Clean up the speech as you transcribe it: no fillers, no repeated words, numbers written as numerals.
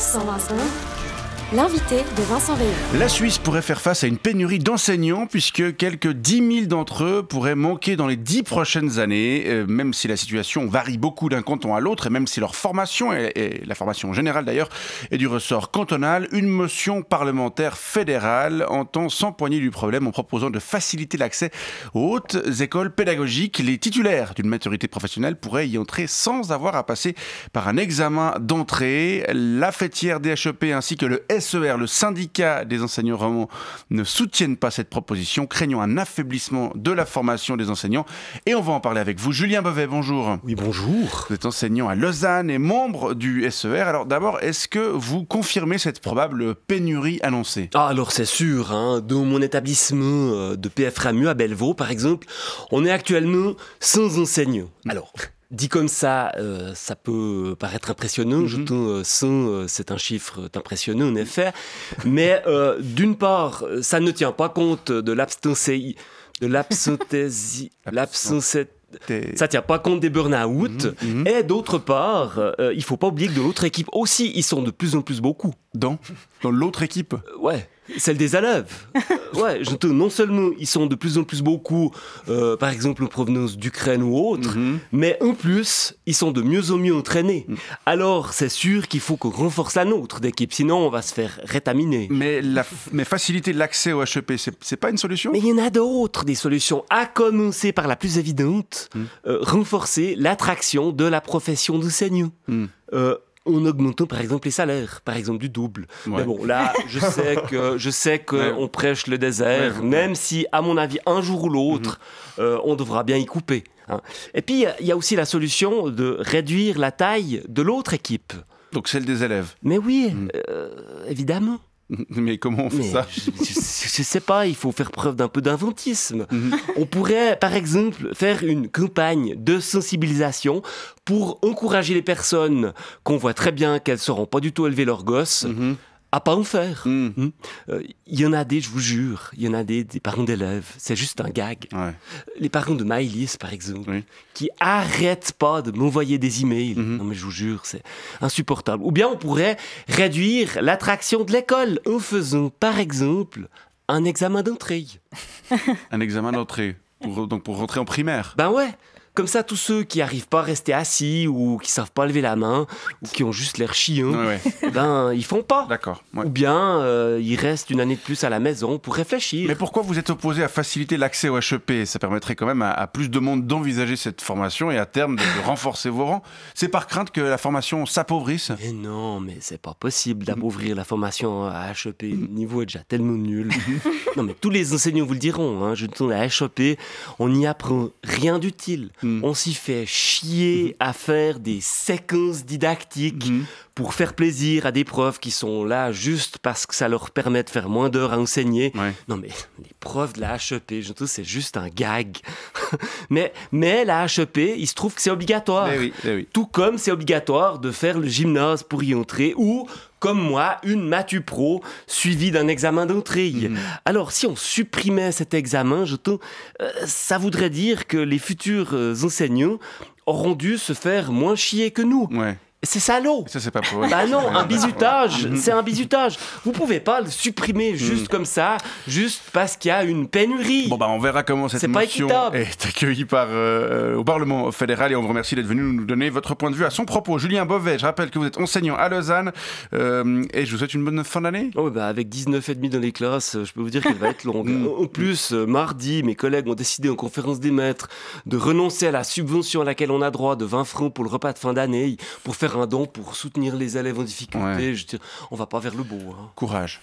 120 l'invité de Vincent Veilleux. La Suisse pourrait faire face à une pénurie d'enseignants puisque quelques 10 000 d'entre eux pourraient manquer dans les 10 prochaines années, même si la situation varie beaucoup d'un canton à l'autre et même si leur formation, et la formation générale d'ailleurs, est du ressort cantonal. Une motion parlementaire fédérale entend s'empoigner du problème en proposant de faciliter l'accès aux hautes écoles pédagogiques. Les titulaires d'une maturité professionnelle pourraient y entrer sans avoir à passer par un examen d'entrée. La fêtière DHEP ainsi que le SER, le syndicat des enseignants romans, ne soutiennent pas cette proposition, craignant un affaiblissement de la formation des enseignants. Et on va en parler avec vous. Julien Bovet, bonjour. Oui, bonjour. Vous êtes enseignant à Lausanne et membre du SER. Alors d'abord, est-ce que vous confirmez cette probable pénurie annoncée ? Alors c'est sûr, dans mon établissement de PFRAMU à Bellevaux, par exemple, on est actuellement 100 enseignants. Alors... dit comme ça, ça peut paraître impressionnant. Je trouve 100, c'est un chiffre impressionnant en effet. Mais d'une part, ça ne tient pas compte de l'absentéisme. Ça tient pas compte des burn-out. Et d'autre part, il faut pas oublier que dans l'autre équipe aussi, ils sont de plus en plus beaucoup. Dans l'autre équipe Ouais, celle des élèves. Ouais, non seulement ils sont de plus en plus beaucoup, par exemple en provenance d'Ukraine ou autre, mais en plus, ils sont de mieux en mieux entraînés. Alors, c'est sûr qu'il faut qu'on renforce la nôtre d'équipe, sinon on va se faire rétaminer. Mais faciliter l'accès au HEP, c'est pas une solution ? Mais il y en a d'autres, des solutions, à commencer par la plus évidente, renforcer l'attraction de la profession d'enseignant. En augmentant par exemple les salaires, par exemple du double. Ouais. Mais bon, là, je sais qu'on prêche le désert, même si, à mon avis, un jour ou l'autre, on devra bien y couper. Et puis, il y a aussi la solution de réduire la taille de l'autre équipe. Donc celle des élèves. Mais oui, évidemment. Mais comment on fait ça ? Je sais pas, il faut faire preuve d'un peu d'inventisme. On pourrait, par exemple, faire une campagne de sensibilisation pour encourager les personnes qu'on voit très bien qu'elles ne sauront pas du tout élever leurs gosses à pas en faire. Il y en a des, je vous jure, il y en a des parents d'élèves, c'est juste un gag. Ouais. Les parents de Maëlys, par exemple, qui arrêtent pas de m'envoyer des emails. Non mais je vous jure, c'est insupportable. Ou bien on pourrait réduire l'attraction de l'école en faisant, par exemple, un examen d'entrée. Un examen d'entrée donc pour rentrer en primaire. Ben ouais. Comme ça, tous ceux qui n'arrivent pas à rester assis ou qui ne savent pas lever la main ou qui ont juste l'air chiants, ben, ils font pas. D'accord. Ouais. Ou bien, ils restent une année de plus à la maison pour réfléchir. Mais pourquoi vous êtes opposé à faciliter l'accès au HEP ? Ça permettrait quand même à plus de monde d'envisager cette formation et à terme de renforcer vos rangs. C'est par crainte que la formation s'appauvrisse ? Mais non, mais c'est pas possible d'appauvrir la formation à HEP. Le niveau est déjà tellement nul. Non, mais tous les enseignants vous le diront. Je dis, à HEP, on n'y apprend rien d'utile. On s'y fait chier à faire des séquences didactiques pour faire plaisir à des profs qui sont là juste parce que ça leur permet de faire moins d'heures à enseigner. Ouais. Non mais les profs de la HEP, je trouve c'est juste un gag. mais la HEP, il se trouve que c'est obligatoire. Mais oui. Tout comme c'est obligatoire de faire le gymnase pour y entrer ou... comme moi, une Matu Pro suivie d'un examen d'entrée. Alors, si on supprimait cet examen, ça voudrait dire que les futurs enseignants auront dû se faire moins chier que nous. Ouais. C'est salaud. Ça, c'est pas pour... Bah non, un bizutage, c'est un bizutage. Vous pouvez pas le supprimer juste comme ça, juste parce qu'il y a une pénurie. Bon, on verra comment cette motion est accueillie au Parlement fédéral et on vous remercie d'être venu nous donner votre point de vue à son propos. Julien Bovet, je rappelle que vous êtes enseignant à Lausanne et je vous souhaite une bonne fin d'année. Oh, avec 19,5 dans les classes, je peux vous dire qu'elle va être longue. En plus, mardi, mes collègues ont décidé en conférence des maîtres de renoncer à la subvention à laquelle on a droit de 20 francs pour le repas de fin d'année pour faire un don pour soutenir les élèves en difficulté. On va pas vers le beau. Courage.